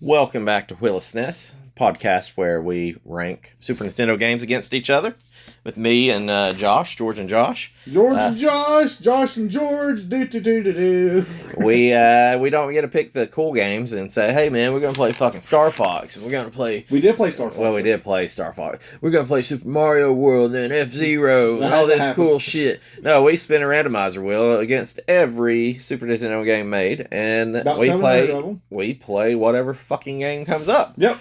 Welcome back to Willisness, podcast where we rank Super Nintendo games against each other. With me and George and Josh. George and Josh and George, do. We don't get to pick the cool games and say, hey man, we're going to play fucking Star Fox. We're going to play... We did play Star Fox. Well, we did play Star Fox. We're going to play Super Mario World and F-Zero and all this cool shit. No, we spin a randomizer wheel against every Super Nintendo game made, and About we play whatever fucking game comes up. Yep.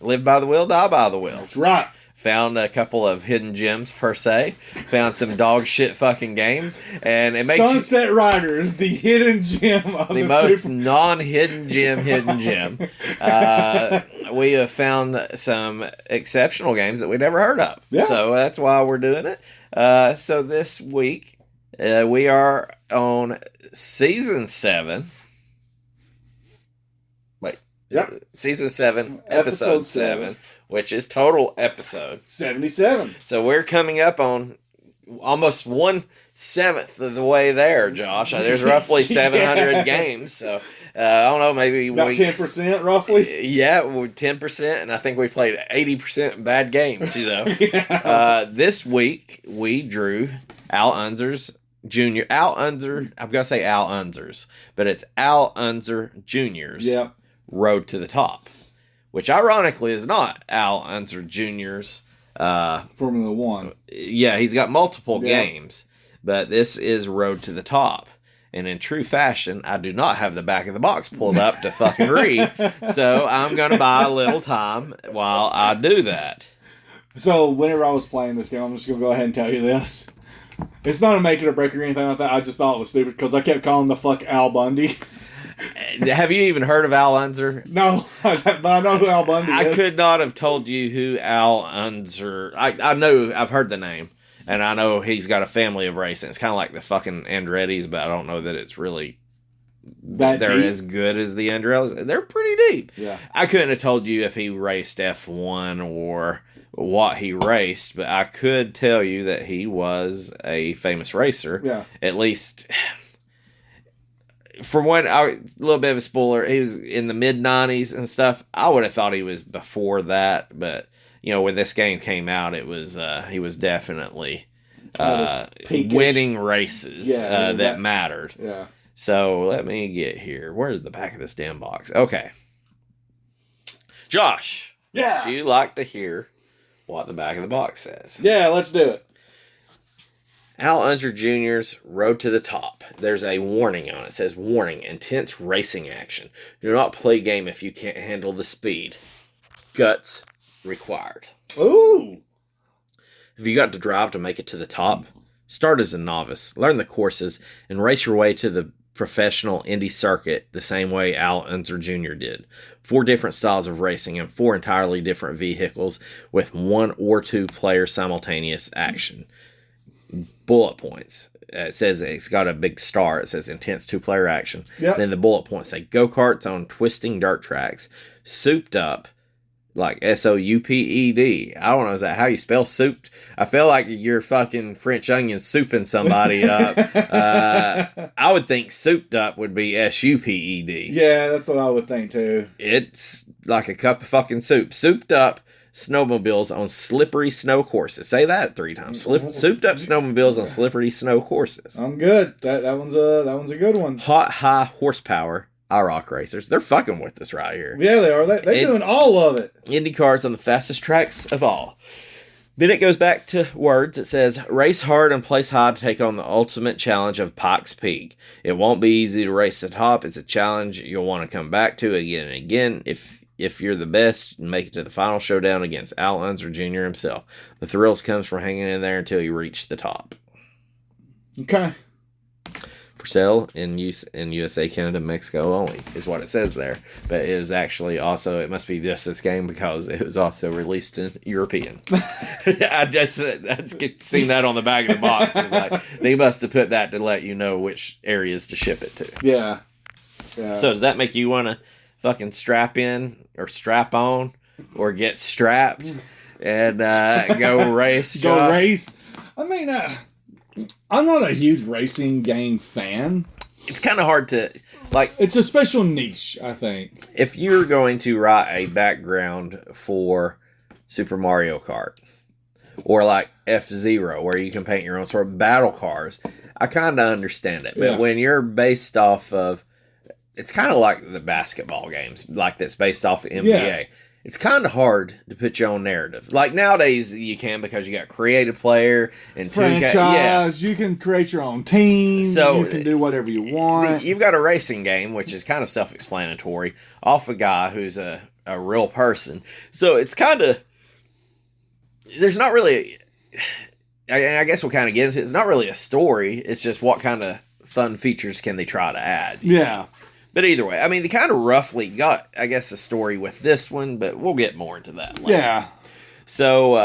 Live by the wheel, die by the wheel. That's right. Found a couple of hidden gems, per se. Found some dog shit fucking games. And it makes Sunset Riders, the hidden gem of the most non-hidden gem. We have found some exceptional games that we never heard of. Yeah. So that's why we're doing it. So this week, we are on Season 7. Wait. Yep. Season 7, Episode 7. Which is total episode 77. So we're coming up on almost 1/7 of the way there, Josh. There's roughly 700 games. So I don't know, maybe about 10% roughly. Yeah, we're 10%, and I think we played 80% bad games. Yeah. This week we drew Al Unser's Jr. I'm gonna say Al Unser's, but it's Al Unser Jr.'s Yep. Road to the Top. Which ironically is not Al Unser Jr.'s Formula One. Yeah, he's got multiple games, but this is Road to the Top. And in true fashion, I do not have the back of the box pulled up to fucking read, so I'm going to buy a little time while I do that. So whenever I was playing this game, I'm just going to go ahead and tell you this. It's not a make it or break or anything like that. I just thought it was stupid because I kept calling the fuck Al Bundy. Have you even heard of Al Unser? No, but I know who Al Bundy is. I could not have told you who Al Unser... I know, I've heard the name, and I know he's got a family of racing. It's kind of like the fucking Andretti's, but I don't know that it's really... They're deep? As good as the Andretti's. They're pretty deep. Yeah. I couldn't have told you if he raced F1 or what he raced, but I could tell you that he was a famous racer. Yeah. At least... For one, a little bit of a spoiler, he was in the mid-90s and stuff. I would have thought he was before that, but, you know, when this game came out, it was he was definitely winning races that mattered. Yeah. So, let me get here. Where's the back of this damn box? Okay. Josh. Yeah. Would you like to hear what the back of the box says? Yeah, let's do it. Al Unser Jr.'s Road to the Top. There's a warning on it. It says, warning, intense racing action. Do not play game if you can't handle the speed. Guts required. Ooh. Have you got to drive to make it to the top? Start as a novice. Learn the courses and race your way to the professional Indy circuit the same way Al Unser Jr. did. 4 different styles of racing and 4 entirely different vehicles with 1 or 2 player simultaneous action. Bullet points. It says it's got a big star. It says intense 2-player action. Yep. Then the bullet points say go-karts on twisting dirt tracks. Souped up, like S-O-U-P-E-D. I don't know, is that how you spell souped? I feel like you're fucking French onion souping somebody up. I would think souped up would be S-U-P-E-D. Yeah, that's what I would think too. It's like a cup of fucking soup. Souped up snowmobiles on slippery snow courses. Say that 3 times. Souped up snowmobiles on slippery snow courses. I'm good. That one's a good one. Hot high horsepower iRoc racers. They're fucking with us right here. Yeah, they are. They're doing all of it. Indy cars on the fastest tracks of all. Then it goes back to words. It says, race hard and place high to take on the ultimate challenge of Pikes Peak. It won't be easy to race the top. It's a challenge you'll want to come back to again and again. If you're the best, make it to the final showdown against Al Unser Jr. himself. The thrills comes from hanging in there until you reach the top. Okay. For sale in USA, Canada, Mexico only, is what it says there. But it is actually also, it must be just this game because it was also released in European. That's seen that on the back of the box. It's like, they must have put that to let you know which areas to ship it to. Yeah. So does that make you want to fucking strap in or strap on or get strapped and go race? Go race? I mean, I'm not a huge racing game fan. It's kind of hard to Like, it's a special niche, I think. if you're going to write a background for Super Mario Kart, or like F-Zero, where you can paint your own sort of battle cars, I kind of understand it. But when you're based off of, it's kind of like the basketball games, like that's based off of NBA. Yeah. It's kind of hard to put your own narrative. Like nowadays, you can because you got creative player and franchise. Yes. You can create your own team. So you can do whatever you want. You've got a racing game, which is kind of self-explanatory, off a guy who's a real person. So it's kind of, there's not really, I guess we'll kind of get into it. It's not really a story. It's just what kind of fun features can they try to add. Yeah. But either way, I mean, they kind of roughly got, I guess, a story with this one, but we'll get more into that later. Yeah. So,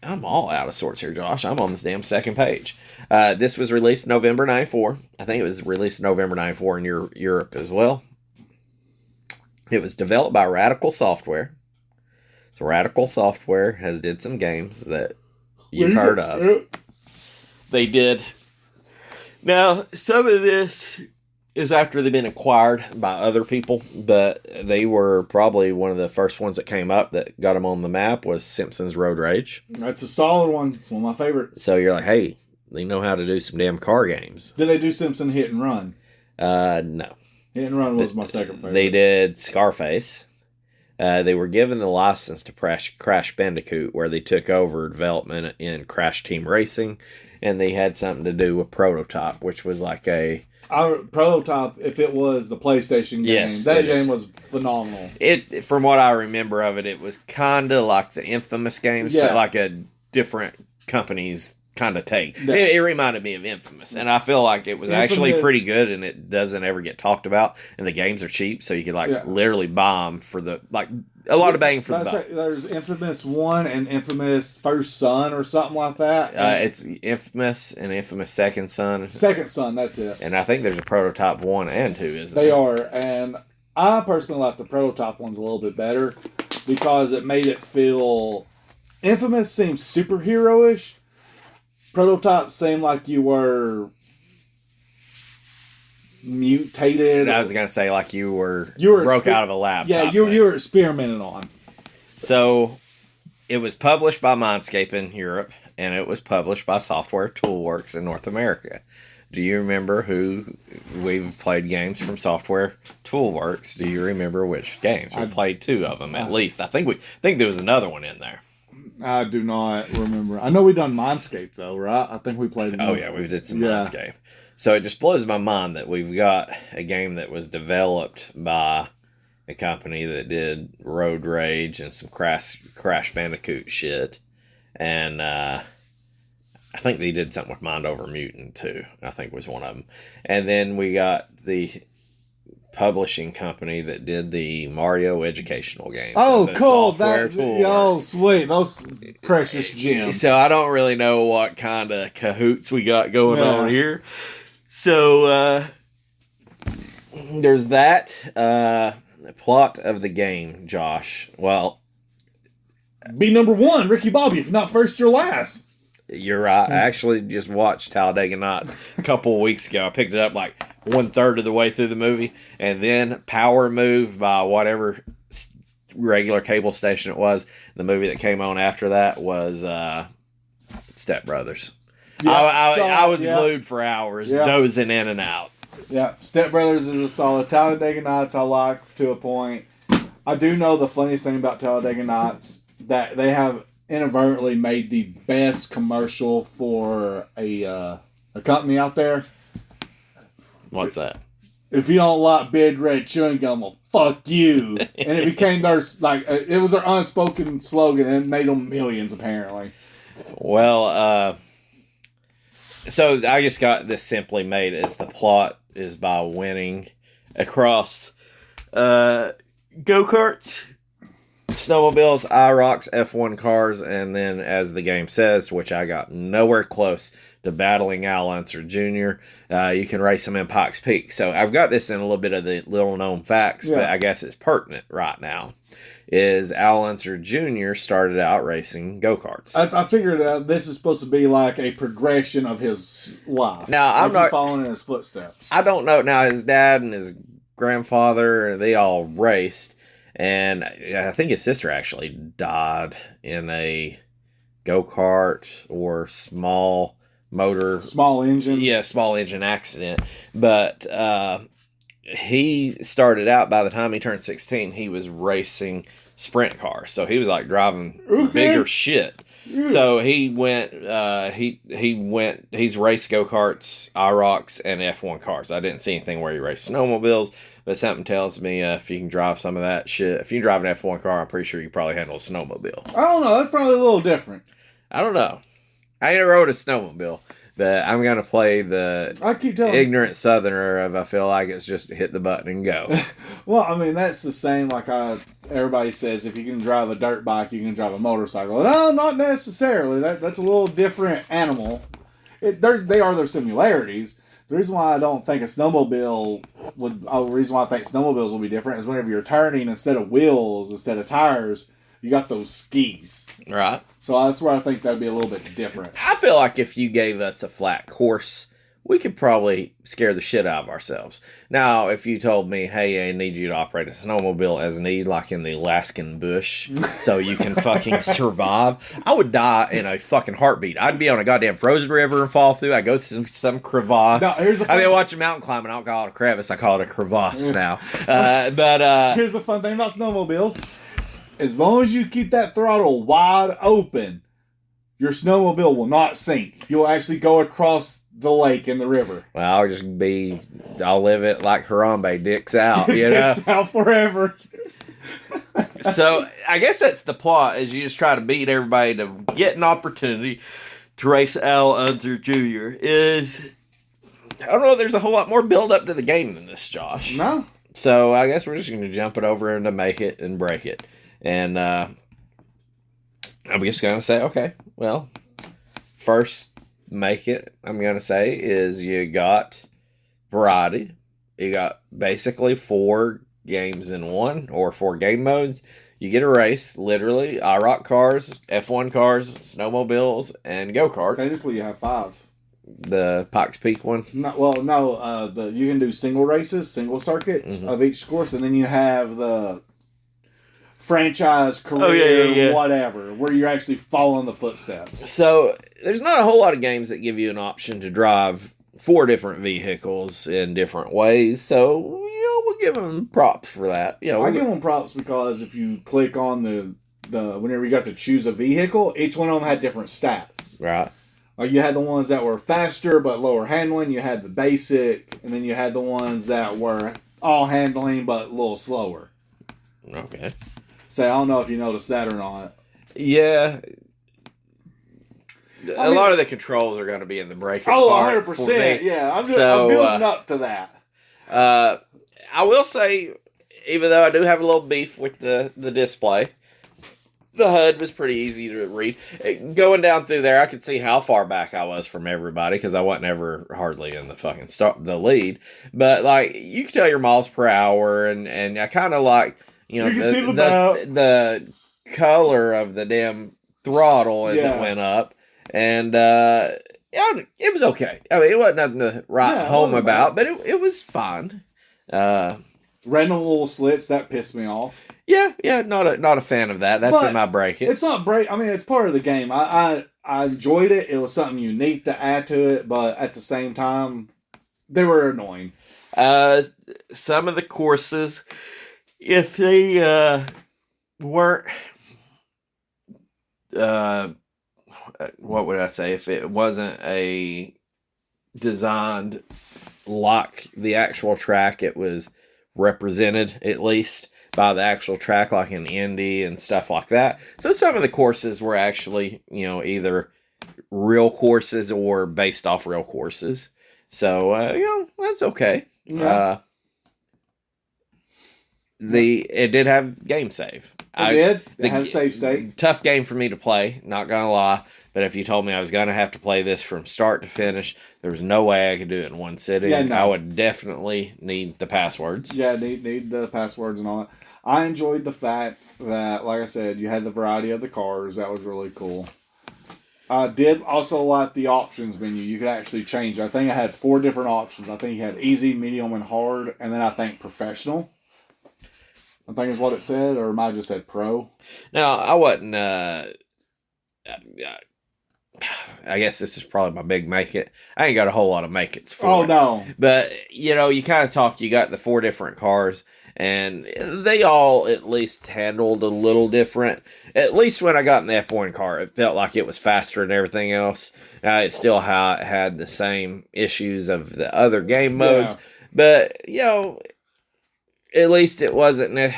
I'm all out of sorts here, Josh. I'm on this damn second page. This was released November 94. I think it was released November 94 in Europe as well. It was developed by Radical Software. So, Radical Software has did some games that you've heard of. They did. Now, some of this is after they've been acquired by other people, but they were probably one of the first ones that came up that got them on the map was Simpsons Road Rage. That's a solid one. It's one of my favorites. So you're like, hey, they know how to do some damn car games. Did they do Simpson Hit and Run? No. Hit and Run was my second favorite. They did Scarface. They were given the license to Crash Bandicoot, where they took over development in Crash Team Racing, and they had something to do with Prototype, which was like a... Prototype, if it was the PlayStation game, yes, that game was phenomenal. It, from what I remember of it, it was kind of like the Infamous games, but like a different company's kind of take. Yeah. It reminded me of Infamous, and I feel like it was actually pretty good, and it doesn't ever get talked about, and the games are cheap, so you could literally buy them for the, like, a lot of bang for the buck. There's Infamous 1 and Infamous First Son or something like that. It's Infamous and Infamous Second Son. Second Son, that's it. And I think there's a Prototype 1 and 2, isn't there? They are, and I personally like the Prototype ones a little bit better because it made it feel... Infamous seems superhero-ish. Prototype seemed like you were... mutated. I was going to say like you were broke out of a lab. Yeah, you were experimenting on. So it was published by Mindscape in Europe, and it was published by Software Toolworks in North America. Do you remember who we've played games from Software Toolworks? Do you remember which games? We played 2 of them at least. I think there was another one in there. I do not remember. I know we done Mindscape though, right? I think we played. Oh yeah, we did some Mindscape. So it just blows my mind that we've got a game that was developed by a company that did Road Rage and some Crash Bandicoot shit. And I think they did something with Mind Over Mutant too. I think was one of them. And then we got the publishing company that did the Mario educational games. Oh, cool. Sweet. Those precious gems. So I don't really know what kind of cahoots we got going on here. So, there's that plot of the game, Josh. Well, be number 1, Ricky Bobby. If not first, you're last. You're right. I actually just watched Talladega Nights a couple of weeks ago. I picked it up like 1/3 of the way through the movie, and then Power Move by whatever regular cable station it was. The movie that came on after that was Step Brothers. Yeah, I was glued for hours, dozing in and out. Yeah, Step Brothers is a solid. Talladega Nights I like to a point. I do know the funniest thing about Talladega Nights, that they have inadvertently made the best commercial for a company out there. What's that? If you don't like Big Red Chewing Gum, well, fuck you. And it became their, it was their unspoken slogan, and it made them millions, apparently. Well, so I just got this simply made as the plot is by winning across go-karts, snowmobiles, irocs, F1 cars, and then as the game says, which I got nowhere close to battling Unser Jr., you can race them in Pikes Peak. So I've got this in a little bit of the little known facts, but I guess it's pertinent right now. is Al Unser Jr. started out racing go-karts. I figured this is supposed to be like a progression of his life. Now, I'm not following in his footsteps. I don't know. Now, his dad and his grandfather, they all raced. And I think his sister actually died in a go-kart or small engine accident. But he started out, by the time he turned 16, he was racing sprint cars. So he was like driving bigger shit. Yeah. So he went, he's raced go-karts, irocs, and F1 cars. I didn't see anything where he raced snowmobiles, but something tells me if you can drive some of that shit, if you can drive an F1 car, I'm pretty sure you can probably handle a snowmobile. I don't know. That's probably a little different. I don't know. I ain't rode a snowmobile, but I'm going to play the ignorant southerner of I feel like it's just hit the button and go. Well, I mean, that's the same like everybody says, if you can drive a dirt bike, you can drive a motorcycle. No, not necessarily. That's a little different animal. They are their similarities. The reason why I don't think a snowmobile the reason why I think snowmobiles will be different is whenever you're turning, instead of wheels, instead of tires, you got those skis. Right. So that's where I think that'd be a little bit different. I feel like if you gave us a flat course, we could probably scare the shit out of ourselves. Now, if you told me, hey, I need you to operate a snowmobile as need, like in the Alaskan bush, so you can fucking survive, I would die in a fucking heartbeat. I'd be on a goddamn frozen river and fall through. I'd go through some crevasse. I mean, watching mountain climbing, I don't call it a crevice, I call it a crevasse now. But here's the fun thing about snowmobiles. As long as you keep that throttle wide open, your snowmobile will not sink. You'll actually go across the lake and the river. Well, I'll live it like Harambe, dicks out, you know? Dicks out forever. So, I guess that's the plot, is you just try to beat everybody to get an opportunity to race Al Unser Jr. I don't know, there's a whole lot more build up to the game than this, Josh. No. So, I guess we're just going to jump it over into make it and break it. And I'm just going to say, okay, well, first make it, I'm going to say, is you got variety. You got basically 4 games in one, or 4 game modes. You get a race, literally, iRoc cars, F1 cars, snowmobiles, and go-karts. Technically, you have 5. The Pikes Peak one? You can do single races, single circuits of each course, and then you have the franchise, career, whatever, where you're actually following the footsteps. So, there's not a whole lot of games that give you an option to drive 4 different vehicles in different ways, so, we'll give them props for that. I give them props because if you click on the whenever you got to choose a vehicle, each one of them had different stats. Right. Like you had the ones that were faster but lower handling, you had the basic, and then you had the ones that were all handling but a little slower. Okay. So I don't know if you noticed that or not. Yeah. A lot of the controls are going to be in the braking part. 100%. Yeah, I'm building up to that. I will say, even though I do have a little beef with the display, the HUD was pretty easy to read. Going down through there, I could see how far back I was from everybody because I wasn't ever hardly in the fucking the lead. But like, you could tell your miles per hour, and I kind of like, you can see the color of the damn throttle as it went up, and it was okay. I mean, it wasn't nothing to write home about, but it was fine. Random little slits that pissed me off. Yeah, not a fan of that. That's in my break. It's not break. I mean, it's part of the game. I enjoyed it. It was something unique to add to it, but at the same time, they were annoying. Some of the courses, if they weren't, what would I say? If it wasn't a designed like the actual track, it was represented at least by the actual track, like in Indy and stuff like that. So some of the courses were actually, either real courses or based off real courses. So, that's okay. Yeah. It did have game save. It had a save state. Tough game for me to play, not gonna lie. But if you told me I was going to have to play this from start to finish, there was no way I could do it in one sitting. Yeah, no. I would definitely need the passwords. Yeah, need the passwords and all that. I enjoyed the fact that, like I said, you had the variety of the cars. That was really cool. I did also like the options menu. You could actually change. I think I had 4 different options. I think you had easy, medium, and hard, and then I think professional. I think is what it said, or it might have just said pro. Now, I wasn't... I guess this is probably my big make it. I ain't got a whole lot of make it's for. Oh, no. But, you know, you kind of talked, you got the 4 different cars, and they all at least handled a little different. At least when I got in the F1 car, it felt like it was faster than everything else. It still had the same issues of the other game modes. Yeah. But, you know, at least it wasn't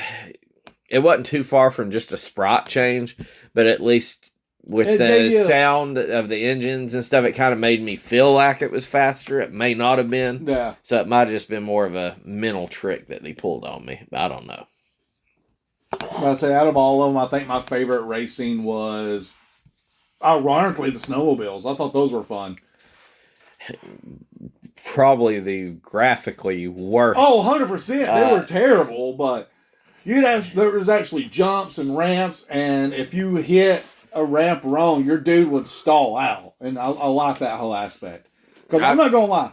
too far from just a sprite change, but at least with the sound of the engines and stuff, it kind of made me feel like it was faster. It may not have been. Yeah. So it might have just been more of a mental trick that they pulled on me. I don't know. I say out of all of them, I think my favorite racing was, ironically, the snowmobiles. I thought those were fun. Probably the graphically worst. Oh, 100%. They were terrible, but there was actually jumps and ramps, and if you hit a ramp wrong, your dude would stall out. And I like that whole aspect. Because I'm not going to lie.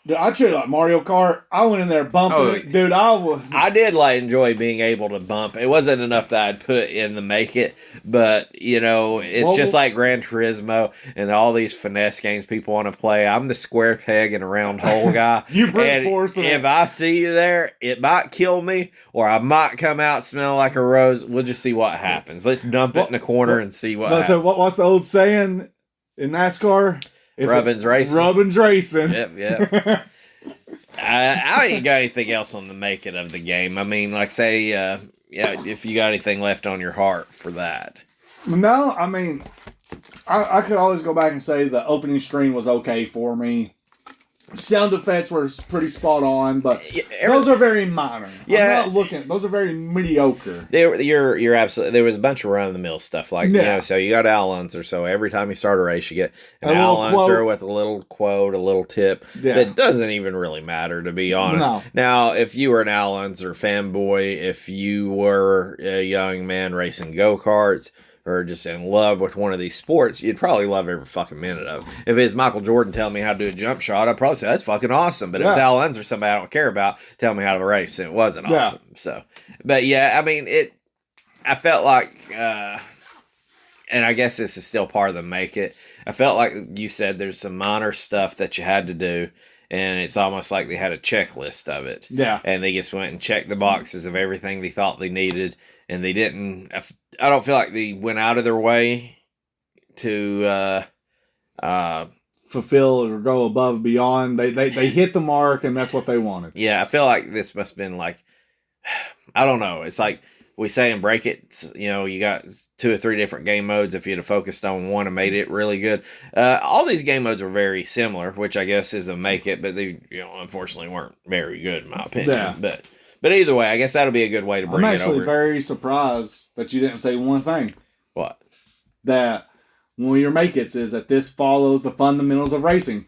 Dude, I treat it like Mario Kart. I went in there bumping it. Dude, I did enjoy being able to bump. It wasn't enough that I'd put in to make it. But, you know, it's just like Gran Turismo and all these finesse games people want to play. I'm the square peg in a round hole guy. You brute force it. If I see you there, it might kill me or I might come out smelling like a rose. We'll just see what happens. Let's dump it in the corner and see what happens. So what's the old saying in NASCAR? Rubbin's racing. Rubbin's racing. Yep. I ain't got anything else on the make it of the game. I mean, like say, if you got anything left on your heart for that. No, I mean, I could always go back and say the opening screen was okay for me. Sound effects were pretty spot on, but those are very minor. Yeah, those are very mediocre. You're absolutely. There was a bunch of run of the mill stuff you know. So you got Al Unser. So every time you start a race, you get an Al Unser with a little quote, a little tip that doesn't even really matter, to be honest. No. Now, if you were an Al Unser fanboy, if you were a young man racing go-karts, or just in love with one of these sports, you'd probably love every fucking minute of it. If it's Michael Jordan telling me how to do a jump shot, I'd probably say, that's fucking awesome. But if it's Al Unser, somebody I don't care about, tell me how to race, and it wasn't awesome. So, but I mean, I felt like, and I guess this is still part of the make it, I felt like you said there's some minor stuff that you had to do, and it's almost like they had a checklist of it. Yeah. And they just went and checked the boxes of everything they thought they needed, and they didn't. I don't feel like they went out of their way to fulfill or go above and beyond. They hit the mark, and that's what they wanted. Yeah, I feel like this must have been like, I don't know. It's like we say in Break It, you know, you got 2 or 3 different game modes. If you'd have focused on one and made it really good. All these game modes were very similar, which I guess is a make it, but they, you know, unfortunately weren't very good in my opinion. Yeah. But either way, I guess that'll be a good way to bring it over. I'm actually very surprised that you didn't say one thing. What? That one of your make-its is that this follows the fundamentals of racing.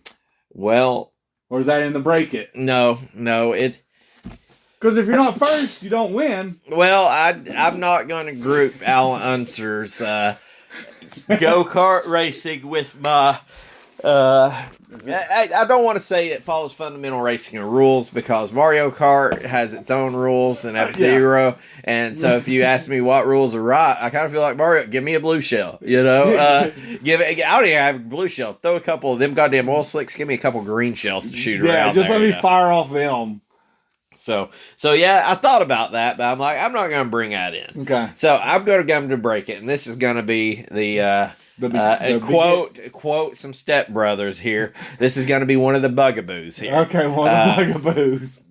Well... Or is that in the Break It? No. Because if you're not first, you don't win. Well, I'm not going to group Al Unser's go-kart racing with my... I don't want to say it follows fundamental racing rules because Mario Kart has its own rules and F-Zero. And so if you ask me what rules are right, I kind of feel like Mario, give me a blue shell, you know? I don't even have a blue shell. Throw a couple of them goddamn oil slicks. Give me a couple green shells to shoot around. Yeah, just let me fire off them. So yeah, I thought about that, but I'm like, I'm not going to bring that in. Okay. So I'm going to come to Break It, and this is going to be the quote some Step Brothers here. This is going to be one of the bugaboos here. Okay, one of the bugaboos.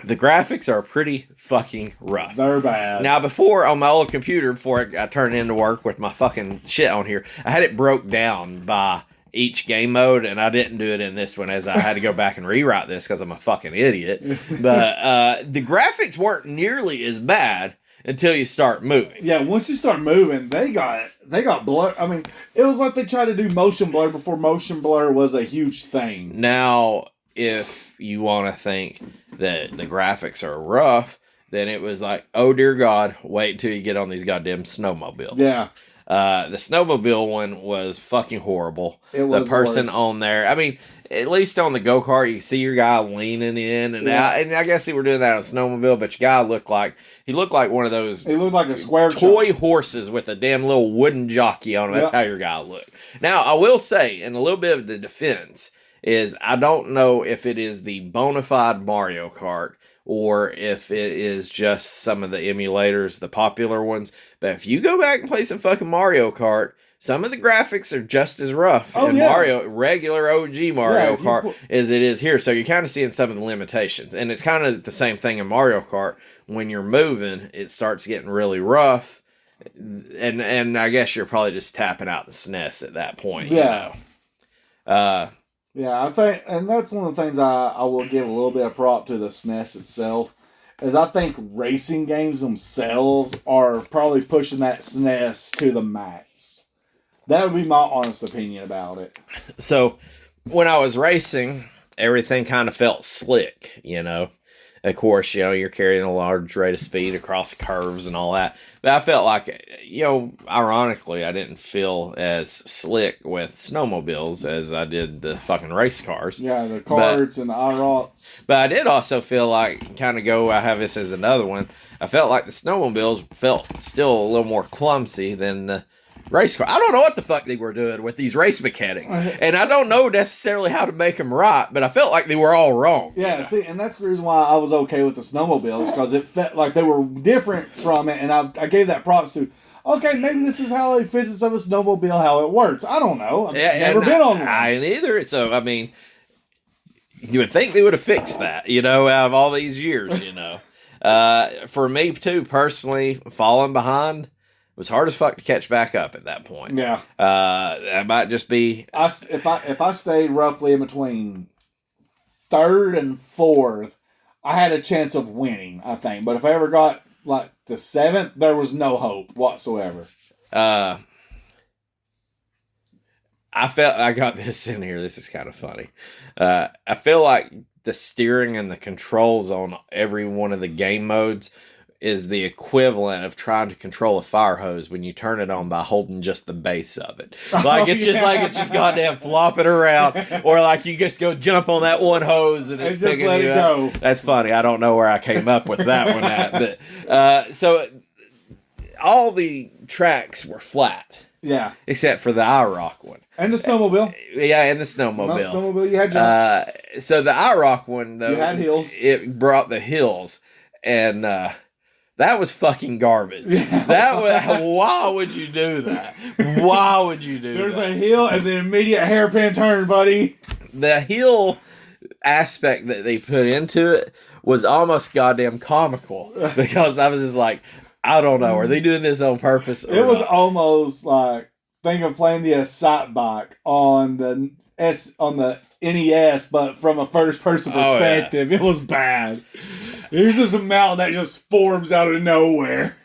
The graphics are pretty fucking rough. They're bad. Now, before, on my old computer, before I turned into work with my fucking shit on here, I had it broke down by each game mode, and I didn't do it in this one as I had to go back and rewrite this because I'm a fucking idiot. But the graphics weren't nearly as bad until you start moving. Yeah, once you start moving, they got blur. I mean, it was like they tried to do motion blur before motion blur was a huge thing. Now, if you want to think that the graphics are rough, then it was like, oh dear God, wait until you get on these goddamn snowmobiles. Yeah. The snowmobile one was fucking horrible. It was the person worse. on there. I mean, at least on the go-kart, you see your guy leaning in and out. And I guess they were doing that on a snowmobile, but your guy looked like one of those. He looked like a square toy horses with a damn little wooden jockey on them. That's how your guy looked. Now, I will say, in a little bit of the defense, is I don't know if it is the bona fide Mario Kart or if it is just some of the emulators, the popular ones. But if you go back and play some fucking Mario Kart, some of the graphics are just as rough in regular OG Mario Kart as it is here. So you're kind of seeing some of the limitations. And it's kind of the same thing in Mario Kart. When you're moving, it starts getting really rough. And I guess you're probably just tapping out the SNES at that point. Yeah. You know? Yeah, I think, and that's one of the things I will give a little bit of prop to the SNES itself, is I think racing games themselves are probably pushing that SNES to the max. That would be my honest opinion about it. So, when I was racing, everything kind of felt slick, you know. Of course, you know, you're carrying a large rate of speed across curves and all that. But I felt like, you know, ironically, I didn't feel as slick with snowmobiles as I did the fucking race cars. Yeah, the carts and the irocs. But I did also feel like, I have this as another one, I felt like the snowmobiles felt still a little more clumsy than the race car. I don't know what the fuck they were doing with these race mechanics. And I don't know necessarily how to make them right, but I felt like they were all wrong. Yeah, you know? See, and that's the reason why I was okay with the snowmobiles, because it felt like they were different from it, and I gave that props to, okay, maybe this is how the physics of a snowmobile, how it works. I don't know. I've never been on one. I ain't either. So, I mean, you would think they would have fixed that, you know, out of all these years, you know. For me, too, personally, falling behind, it was hard as fuck to catch back up at that point. Yeah. That might just be... If I stayed roughly in between third and fourth, I had a chance of winning, I think. But if I ever got, like, the seventh, there was no hope whatsoever. I got this in here. This is kind of funny. I feel like the steering and the controls on every one of the game modes is the equivalent of trying to control a fire hose when you turn it on by holding just the base of it. Like it's just goddamn flopping around, or like you just go jump on that one hose and it's just let it go. That's funny. I don't know where I came up with that one at, but so all the tracks were flat. Yeah. Except for the iRock one. And the snowmobile. Yeah, and the snowmobile. Not snowmobile, you had jumps. So the iRock one, though, you had hills. It brought the hills, and that was fucking garbage. Yeah. Why would you do that? Why would you do There's that? a hill and the immediate hairpin turn, buddy. The hill aspect that they put into it was almost goddamn comical, because I was just like, I don't know, are they doing this on purpose? It was almost like, think of playing the Excite bike on the NES, but from a first person perspective. It was bad. There's just a mountain that just forms out of nowhere.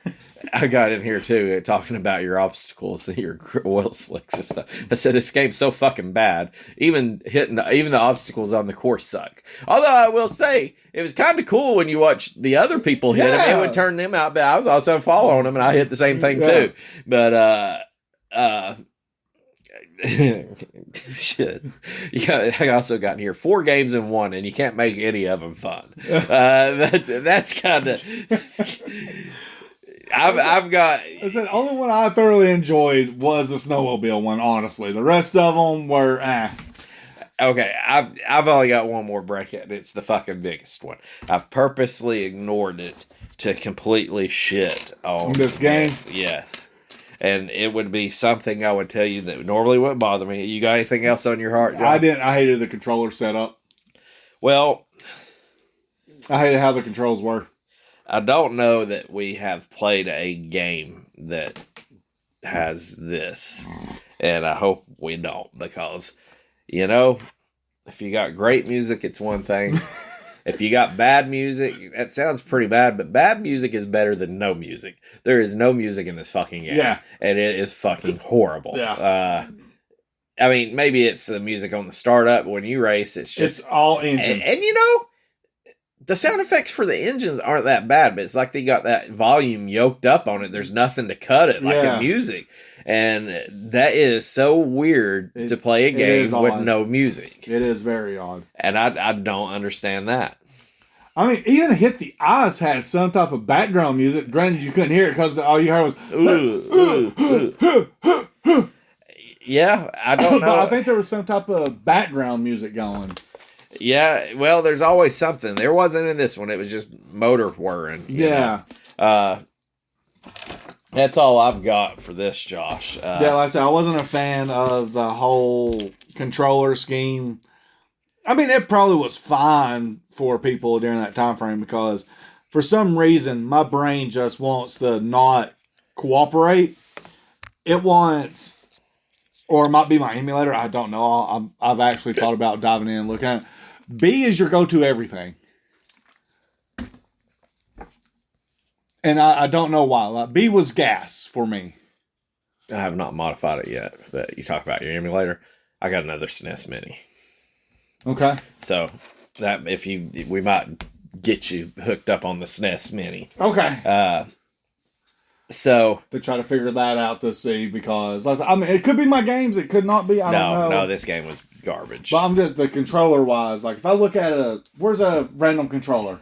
I got in here too, talking about your obstacles and your oil slicks and stuff. I said this game's so fucking bad. Even the obstacles on the course suck. Although I will say it was kind of cool when you watch the other people hit them. It would turn them out, but I was also following them and I hit the same thing too. But shit. I also got in here 4 games in 1, and you can't make any of them fun. That's kind of. I've got. I said the only one I thoroughly enjoyed was the snowmobile one. Honestly, the rest of them were Okay, I've only got one more bracket, and it's the fucking biggest one. I've purposely ignored it to completely shit on this game. Yes. And it would be something I would tell you that normally wouldn't bother me. You got anything else on your heart, John? I didn't. I hated the controller setup. Well, I hated how the controls were. I don't know that we have played a game that has this. And I hope we don't, because, you know, if you got great music, it's one thing. If you got bad music, that sounds pretty bad, but bad music is better than no music. There is no music in this fucking game. Yeah. And it is fucking horrible. Yeah. I mean, maybe it's the music on the startup, but when you race, it's just... It's all engine. And you know, the sound effects for the engines aren't that bad, but it's like they got that volume yoked up on it. There's nothing to cut it, like in music. And that is so weird to play a game with no music. It is very odd. And I don't understand that. I mean, even Hit the Eyes had some type of background music. Granted, you couldn't hear it because all you heard was... Yeah, I don't know. But I think there was some type of background music going. Yeah, well, there's always something. There wasn't in this one. It was just motor whirring. Yeah. That's all I've got for this, Josh. Like I said, I wasn't a fan of the whole controller scheme. I mean, it probably was fine for people during that time frame because for some reason my brain just wants to not cooperate. It wants, or it might be my emulator. I don't know. I've actually thought about diving in and looking at it. B is your go-to everything. And I don't know why. Like, B was gas for me. I have not modified it yet, but you talk about your emulator. I got another SNES Mini. Okay. So that we might get you hooked up on the SNES Mini. Okay. So to try to figure that out to see, because I mean, it could be my games, it could not be. I don't know. No, this game was garbage. But I'm just the controller wise. Like if I look at where's a random controller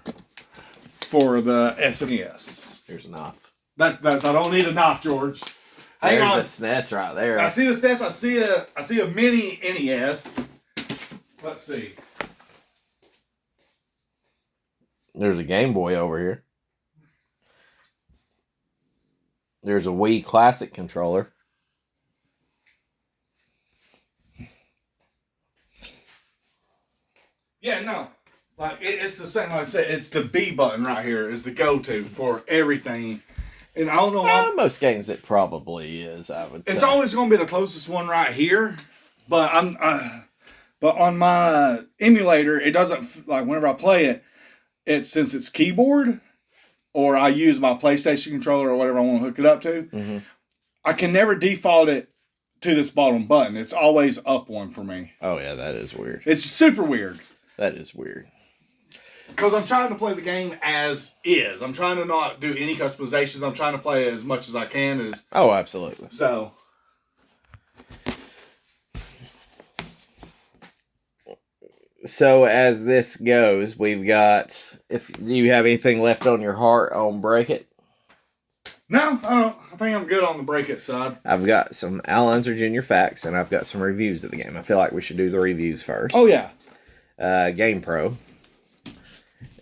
for the SNES? Here's a knife. That I don't need a knife, George. Hang on. There's the SNES right there. I see the SNES. I see a mini NES. Let's see. There's a Game Boy over here. There's a Wii Classic controller. Yeah, no. Like it's the same. Like I said, it's the B button right here is the go-to for everything. And I don't know why. Most games it probably is. I would say it's always going to be the closest one right here. But but on my emulator, it doesn't, like whenever I play it, since it's keyboard, or I use my PlayStation controller or whatever I want to hook it up to, I can never default it to this bottom button. It's always up one for me. Oh yeah, that is weird. It's super weird. That is weird. Because I'm trying to play the game as is. I'm trying to not do any customizations. I'm trying to play it as much as I can. Oh, absolutely. So as this goes, we've got... Do you have anything left on your heart on Break It? No, I don't. I think I'm good on the Break It side. I've got some Unser Jr. facts, and I've got some reviews of the game. I feel like we should do the reviews first. Oh, yeah. GamePro.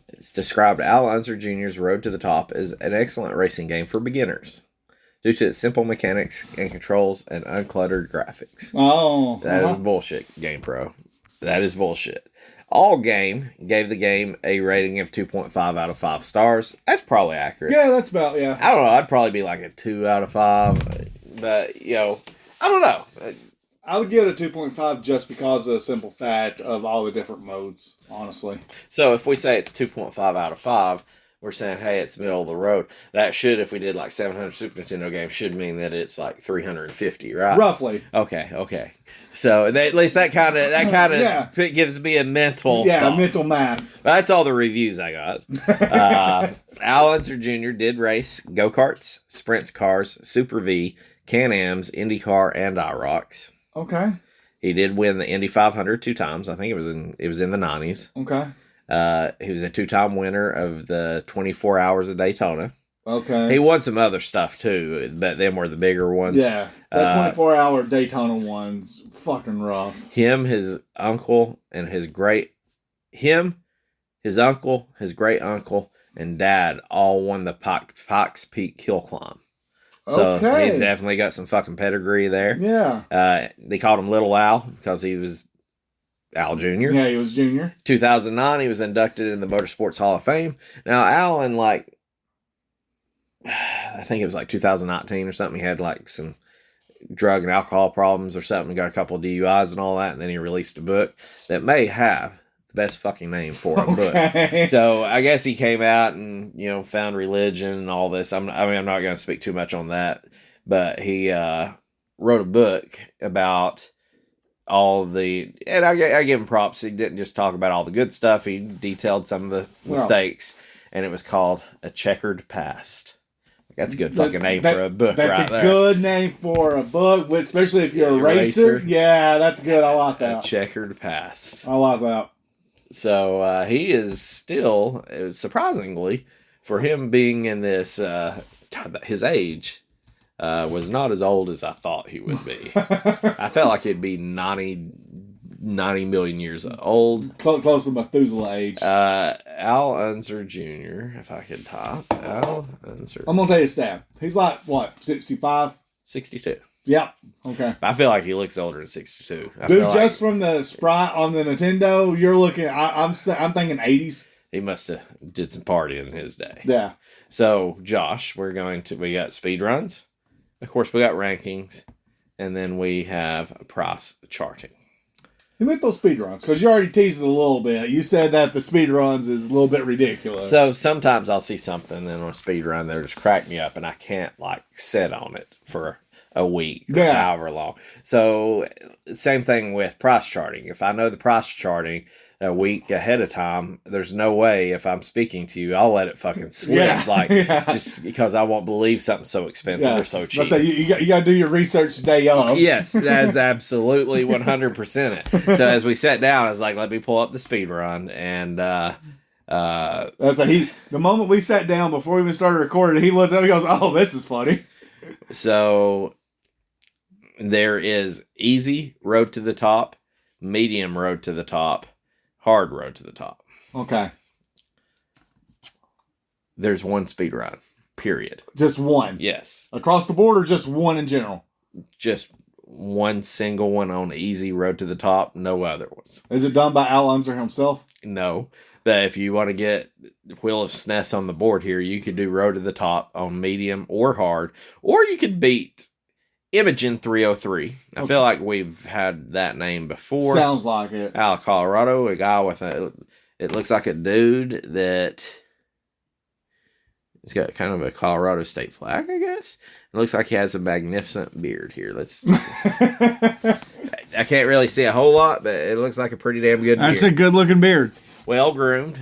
It's described Unser Jr.'s Road to the Top as an excellent racing game for beginners due to its simple mechanics and controls and uncluttered graphics. Oh. That is bullshit, GamePro. That is bullshit. All Game gave the game a rating of 2.5 out of 5 stars. That's probably accurate. Yeah, that's about, yeah. I don't know. I'd probably be like a 2 out of 5. But, I don't know. I would give it a 2.5 just because of the simple fact of all the different modes, honestly. So if we say it's 2.5 out of 5, we're saying, hey, it's middle of the road. That should, if we did like 700 Super Nintendo games, should mean that it's like 350, right? Roughly. Okay. So at least that kind of gives me a mental thought. Mental math. That's all the reviews I got. Unser Jr. did race go-karts, sprints cars, Super V, Can-Ams, IndyCar, and irocs. Okay. He did win the Indy 500 2 times. I think it was in the 90s. Okay. He was a 2-time winner of the 24 Hours of Daytona. Okay. He won some other stuff too, but them were the bigger ones. Yeah. That 24-hour Daytona one's fucking rough. His uncle, his great uncle, and dad all won the Pikes Peak Hill Climb. So he's definitely got some fucking pedigree there. Yeah. They called him Little Al because he was Al Jr. Yeah, he was junior. 2009, he was inducted in the Motorsports Hall of Fame. Now, Al, in I think it was like 2019 or something, he had like some drug and alcohol problems or something. He got a couple of DUIs and all that, and then he released a book that may have The best fucking name for a book. So I guess he came out and, found religion and all this. I'm not going to speak too much on that, but he wrote a book about all the, and I give him props. He didn't just talk about all the good stuff. He detailed some of the mistakes, and it was called A Checkered Past. That's a good fucking name for a book. That's a good name for a book, especially if you're a racer. Yeah, that's good. I like that. A Checkered Past. I like that. So he is still, surprisingly, for him being in this, his age was not as old as I thought he would be. I felt like he'd be 90 million years old. Close to Methuselah age. Al Unser Jr., if I could type. Al Unser. I'm going to tell you his stat. He's like, what, 65? 62. Yep. Okay. I feel like he looks older than 62. Dude, just from the sprite on the Nintendo, you're looking, I'm thinking 80s. He must have did some partying in his day. Yeah. So, Josh, we got speed runs. Of course, we got rankings. And then we have price charting. You make those speed runs because you already teased it a little bit. You said that the speed runs is a little bit ridiculous. So sometimes I'll see something in a speed run that'll just crack me up, and I can't sit on it for a week or however long. So same thing with price charting. If I know the price charting a week ahead of time, there's no way if I'm speaking to you, I'll let it fucking slip. Just because I won't believe something so expensive or so cheap. So you got to do your research day of. Yes, that is absolutely 100% it. So as we sat down, I was like, let me pull up the speed run. And that's the moment we sat down before we even started recording, he looked up and goes, oh, this is funny. So there is easy road to the top, medium road to the top, hard road to the top. Okay. There's one speed run, period. Just one? Yes. Across the board or just one in general? Just one single one on easy road to the top, no other ones. Is it done by Al Unser himself? No. But if you want to get Wheel of SNES on the board here, you could do road to the top on medium or hard, or you could beat Imogen 303. I feel like we've had that name before. Sounds like it. Out of Colorado, a guy with it looks like a dude that he's got kind of a Colorado state flag, I guess. It looks like he has a magnificent beard here. I can't really see a whole lot, but it looks like a pretty damn good beard. That's a good looking beard. Well groomed,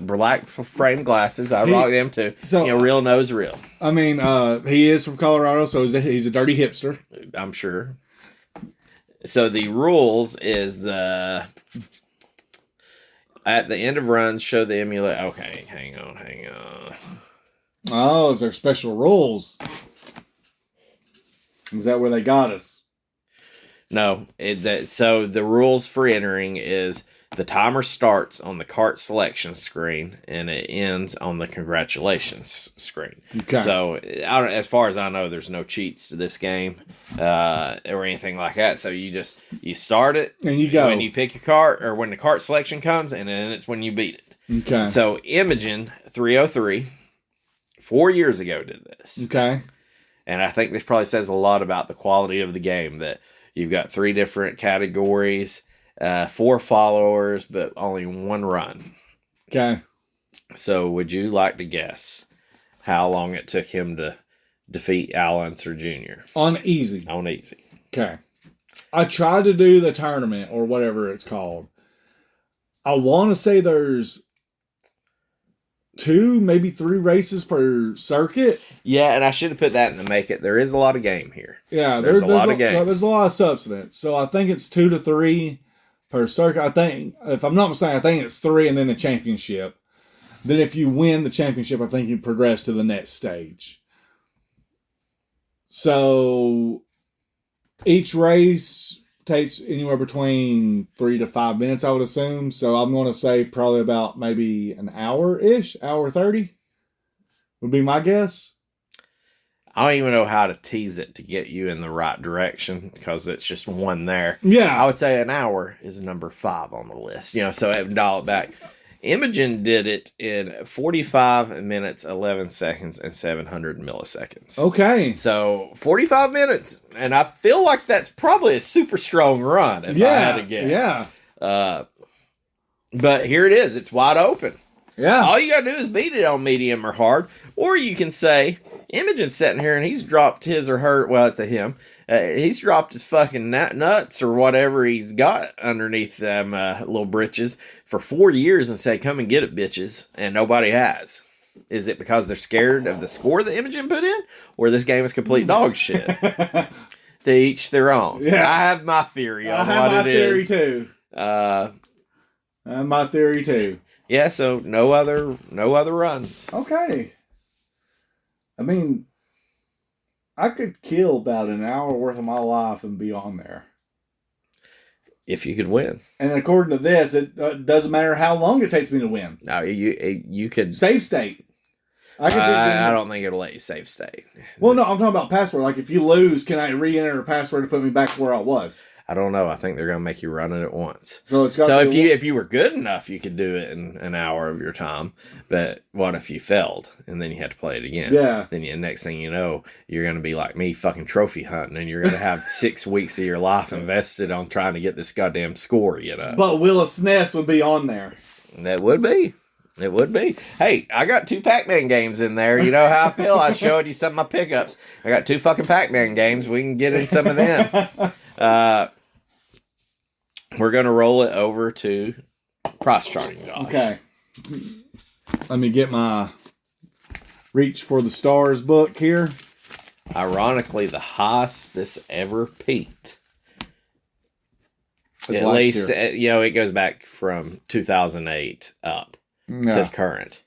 black frame glasses. I rock them too. So, real nose real. I mean, he is from Colorado, so he's a dirty hipster. I'm sure. So the rules is at the end of runs, show the emulator. Okay, hang on. Oh, is there special rules? Is that where they got us? No. So the rules for entering is the timer starts on the kart selection screen and it ends on the congratulations screen. Okay. So as far as I know, there's no cheats to this game or anything like that. So you start it and you go when you pick your kart or when the kart selection comes, and then it's when you beat it. Okay. So Imogen 303 4 years ago did this. Okay. And I think this probably says a lot about the quality of the game, that you've got 3 different categories, 4 followers, but only 1 run. Okay. So would you like to guess how long it took him to defeat Al Unser Jr.? On easy. On easy. Okay. I tried to do the tournament or whatever it's called. I want to say there's 2, maybe 3 races per circuit. Yeah, and I should have put that in the make it. There is a lot of game here. Yeah, there's a lot of game. There's a lot of substance. So I think it's 2 to 3 per circuit. I think, if I'm not mistaken, I think it's 3 and then the championship. Then if you win the championship, I think you progress to the next stage. So each race takes anywhere between 3 to 5 minutes, I would assume. So I'm going to say probably about maybe an hour-ish, hour 30 would be my guess. I don't even know how to tease it to get you in the right direction because it's just one there. Yeah. I would say an hour is number 5 on the list. So it would dial it back. Imogen did it in 45 minutes, 11 seconds, and 700 milliseconds. Okay. So 45 minutes. And I feel like that's probably a super strong run if I had to guess. Yeah. But here it is. It's wide open. Yeah. All you got to do is beat it on medium or hard. Or you can say, Imogen's sitting here and he's dropped his or her, well, it's a him. He's dropped his fucking nuts or whatever he's got underneath them little britches for 4 years and said, come and get it, bitches. And nobody has. Is it because they're scared of the score that Imogen put in? Or this game is complete dog shit? To each their own. Yeah. I have my theory on what it is. I have my theory too. Yeah, so no other runs. Okay. I mean, I could kill about an hour worth of my life and be on there. If you could win. And according to this, it doesn't matter how long it takes me to win. No, you could... Save state. I don't think it'll let you save state. Well, no, I'm talking about password. Like, if you lose, can I re-enter a password to put me back where I was? I don't know. I think they're going to make you run it at once. So it's got. So if you were good enough, you could do it in an hour of your time. But what if you failed and then you had to play it again? Yeah. Then next thing you know, you're going to be like me, fucking trophy hunting, and you're going to have 6 weeks of your life invested on trying to get this goddamn score. But Willis Ness would be on there. That would be. It would be. Hey, I got 2 Pac-Man games in there. You know how I feel? I showed you some of my pickups. I got 2 fucking Pac-Man games. We can get in some of them. We're going to roll it over to price charting, Josh. Okay. Let me get my Reach for the Stars book here. Ironically, the highest this ever peaked. That's at least, it goes back from 2008 up to current.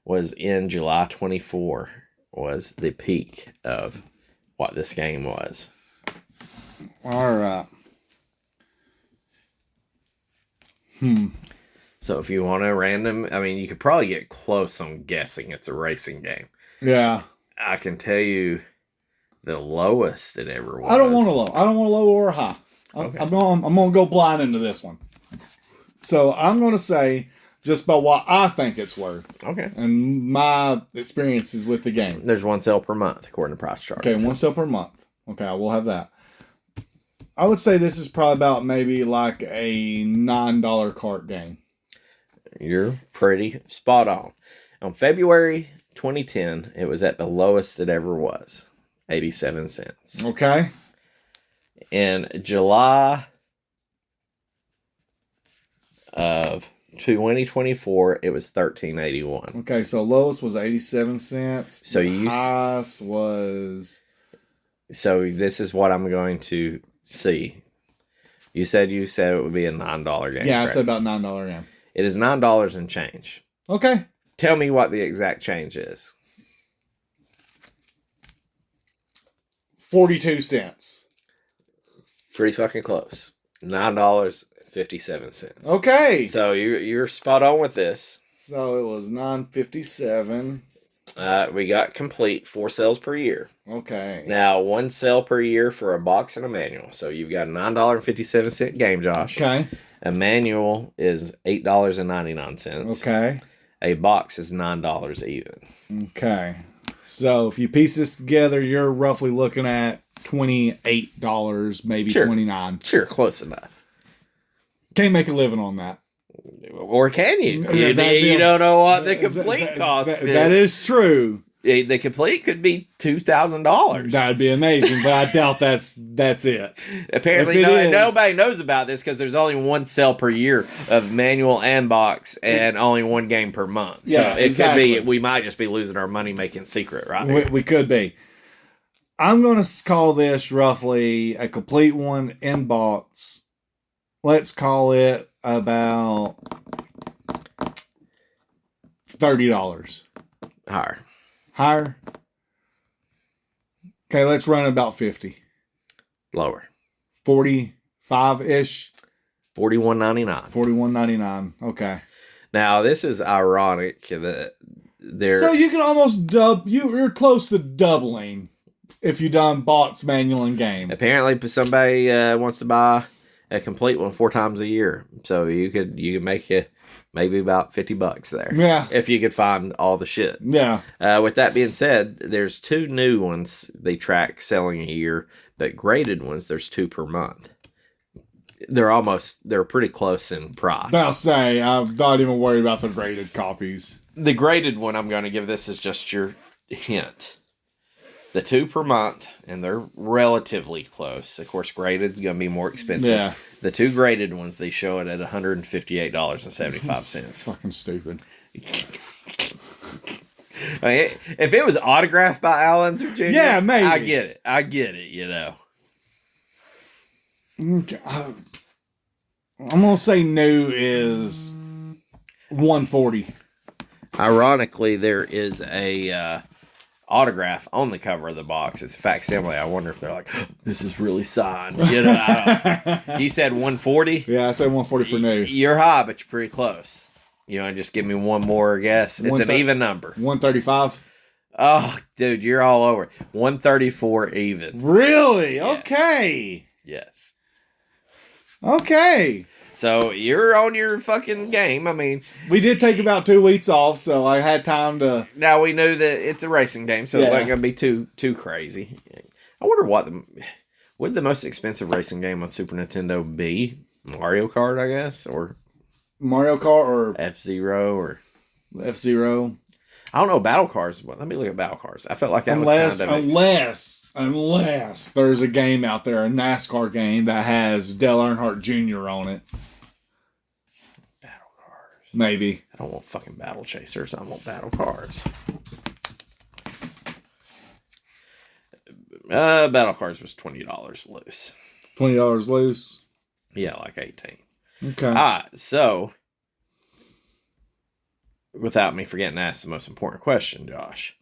Was in July 24 was the peak of what this game was. All right. So if you want a random, you could probably get close on guessing it's a racing game. Yeah. I can tell you the lowest it ever was. I don't want a low. I don't want a low or a high. Okay. I'm going to go blind into this one. So I'm going to say just by what I think it's worth. Okay. And my experiences with the game. There's 1 sale per month, according to price chart. Okay, 1 sale per month. Okay, I will have that. I would say this is probably about maybe like a $9 cart game. You're pretty spot on. On February 2010, it was at the lowest it ever was, 87 cents. Okay. In July of 2024, it was $13.81. Okay, so lowest was 87 cents. So highest was. So this is what I'm going to see. You said it would be a $9 game. Yeah, I said about $9 game. It is $9 and change. Okay. Tell me what the exact change is. 42 cents. Pretty fucking close. $9.57. Okay. So you're spot on with this. So it was $9.57. We got complete 4 sales per year. Okay. Now 1 sale per year for a box and a manual. So you've got a $9.57 game, Josh. Okay. A manual is $8.99. Okay. A box is $9 even. Okay. So if you piece this together, you're roughly looking at $28, maybe $29. Sure, close enough. Can't make a living on that. Or can you? You don't know what the complete cost is. That is true. The complete could be $2,000. That'd be amazing, but I doubt that's it. Apparently, nobody knows about this because there's only 1 sale per year of manual and box, and only 1 game per month. Yeah, so it exactly. could be we might just be losing our money making secret right here. We could be. I'm going to call this roughly a complete one in box. Let's call it about $30. Higher? Okay, let's run about 50. Lower. 45-ish. $41.99. $41.99. Okay. Now, this is ironic that So you can almost you're close to doubling if you done box, manual, and game. Apparently, somebody wants to buy a complete one 4 times a year. So you could make it maybe about $50 there. Yeah. If you could find all the shit. Yeah. With that being said, there's 2 new ones they track selling a year, but graded ones, there's 2 per month. They're pretty close in price. I'll say, I'm not even worried about the graded copies. The graded one I'm going to give this is just your hint. The 2 per month, and they're relatively close. Of course, graded's going to be more expensive. Yeah. The 2 graded ones, they show it at $158.75. Fucking stupid. I mean, if it was autographed by Al Unser Jr., yeah, maybe. I get it, you know. Okay. I'm going to say new is $140. Ironically, there is a autograph on the cover of the box. It's a facsimile. I wonder if they're like, oh, this is really signed. You know, he said 140. Yeah, I said 140 for new. You're high, but you're pretty close. You want to just give me one more guess? It's an even number. 135. Oh, dude, you're all over it. 134 even. Really? Yes. Okay. Yes. Okay. So you're on your fucking game. I mean, we did take about 2 weeks off, so I had time to. Now we knew that it's a racing game, so it's not gonna be too crazy. I wonder would the most expensive racing game on Super Nintendo be? Mario Kart, I guess, or Mario Kart or F-Zero or F-Zero. I don't know. Battle Cars. Let me look at Battle Cars. I felt like that unless was unless there's a game out there, a NASCAR game that has Dale Earnhardt Jr. on it. Battle Cars. Maybe. I don't want fucking Battle Chasers. I want Battle Cars. Battle Cars was $20 loose. $20 loose. Yeah, like 18. Okay. All right, so without me forgetting to ask the most important question, Josh,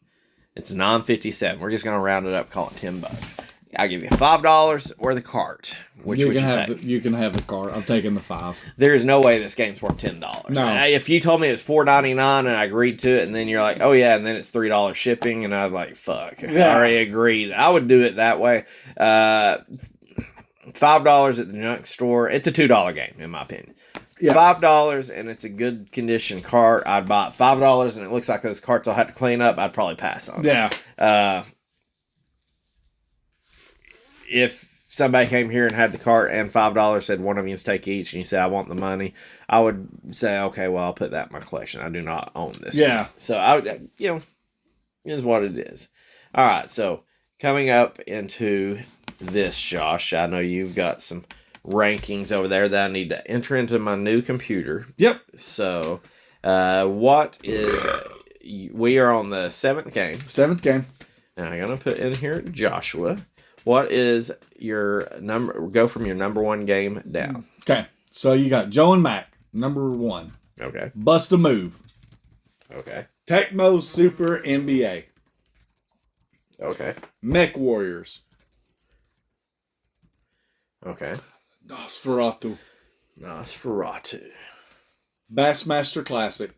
it's $9.57. We're just gonna round it up, call it $10. I'll give you $5 or the cart. Which would you take? You can have the cart. I'm taking the 5. There is no way this game's worth $10. No. If you told me it was $4.99 and I agreed to it, and then you're like, oh yeah, and then it's $3 shipping, and I was like, fuck, yeah. I already agreed. I would do it that way. $5 at the junk store. It's a $2 game, in my opinion. Yeah. $5 and it's a good condition cart. I'd buy it $5 and it looks like those carts I'll have to clean up. I'd probably pass on it. Yeah. If somebody came here and had the cart and $5 said one of you take each and you say I want the money, I would say okay, well I'll put that in my collection. I do not own this. Yeah. One. So I would, is what it is. All right. So coming up into this, Josh, I know you've got some rankings over there that I need to enter into my new computer. Yep. So, what is... We are on the 7th game. 7th game. And I'm going to put in here Joshua. What is your number... Go from your number 1 game down. Okay. So you got Joe and Mac, number 1. Okay. Bust a Move. Okay. Tecmo Super NBA. Okay. Mech Warriors. Okay. Nosferatu. Bassmaster Classic.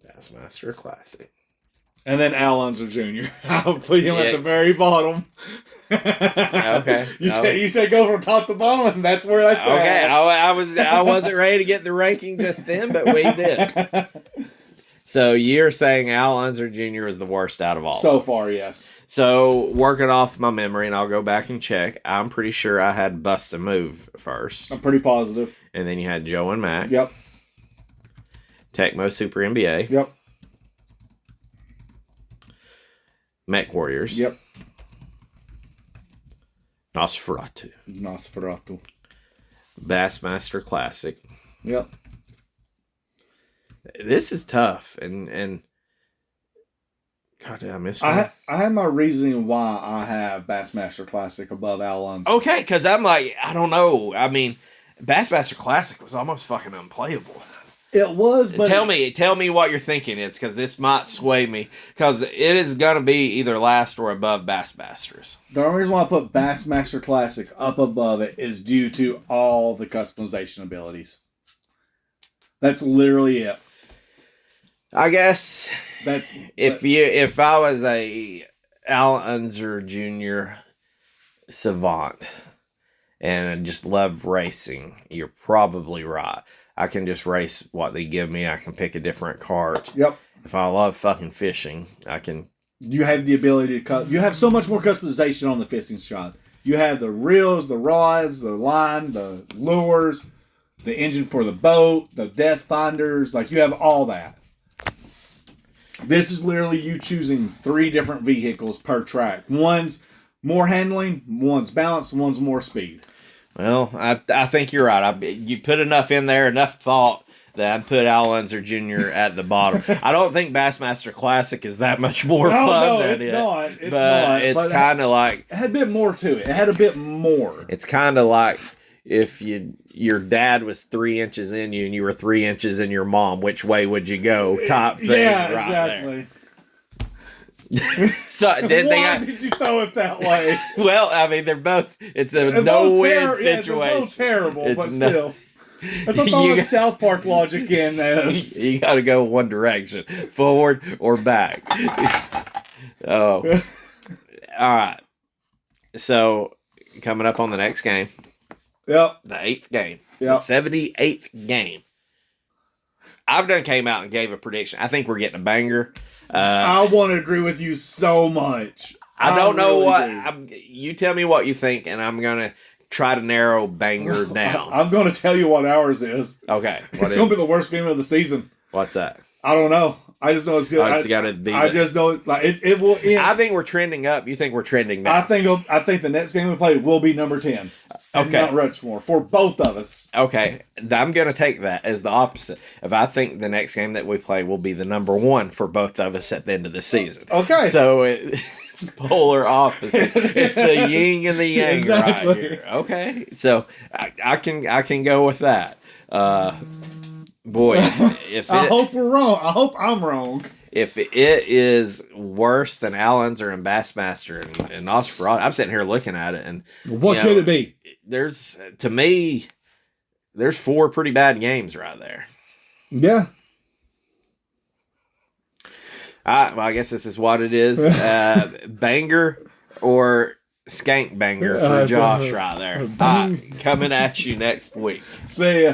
Bassmaster Classic. And then Al Unser Jr. I'll put him at the very bottom. Okay. You said go from top to bottom, and that's where that's at. Okay. I wasn't ready to get the ranking just then, but we did. So you're saying Al Unser Jr. is the worst out of all? So far, yes. So working off my memory, and I'll go back and check. I'm pretty sure I had Bust a Move first. I'm pretty positive. And then you had Joe and Mac. Yep. Tecmo Super NBA. Yep. Mech Warriors. Yep. Nosferatu. Bassmaster Classic. Yep. This is tough, and God, did I miss one? I have my reasoning why I have Bassmaster Classic above Al Unser. Okay, because I'm like, I don't know. I mean, Bassmaster Classic was almost fucking unplayable. It was, but tell me what you're thinking. It's because this might sway me because it is gonna be either last or above Bassmasters. The only reason why I put Bassmaster Classic up above it is due to all the customization abilities. That's literally it. I guess if I was a Al Unser Jr. savant and I just love racing, you're probably right. I can just race what they give me. I can pick a different cart. Yep. If I love fucking fishing, I can. You have the ability to cut. You have so much more customization on the fishing shot. You have the reels, the rods, the line, the lures, the engine for the boat, the depth finders. Like, you have all that. This is literally you choosing 3 different vehicles per track. One's more handling, one's balance, one's more speed. Well, I think you're right. You put enough in there, enough thought, that I'd put Unser Jr. at the bottom. I don't think Bassmaster Classic is that much more fun than it's it. not. It's but not. It's kind of like... It had a bit more to it. It had a bit more. It's kind of like if your dad was 3 inches in you and you were 3 inches in your mom, which way would you go? Top thing exactly. So, Why did you throw it that way? Well, I mean, they're both... It's a no-win situation. They're both terrible, but still... That's what You the South Park logic in this. You got to go one direction, forward or back. Oh, all right. So coming up on the next game, Yep, the 8th game, yep. the 78th game. I've done came out and gave a prediction. I think we're getting a banger. I want to agree with you so much. I don't know really what you tell me what you think, and I'm gonna try to narrow banger down. I'm going to tell you what ours is. Okay. It's going to be the worst game of the season. What's that? I don't know. I just know it's good. Oh, it's gotta be I just know like it will end. I think we're trending up. You think we're trending down? I think the next game we play will be number 10. Okay. Mount Rushmore for both of us. Okay. I'm going to take that as the opposite. If I think the next game that we play will be the number 1 for both of us at the end of the season. Okay. So it's polar opposite. It's the yin and the yang exactly. right here. Okay. So I can go with that. Boy, if I hope we're wrong. I hope I'm wrong. If it is worse than Unser and Bassmaster and Nosferatu, I'm sitting here looking at it, and what could it be? To me, there's 4 pretty bad games right there. Yeah. Well, I guess this is what it is. Banger or skank banger for Josh right there. Coming at you next week. See ya.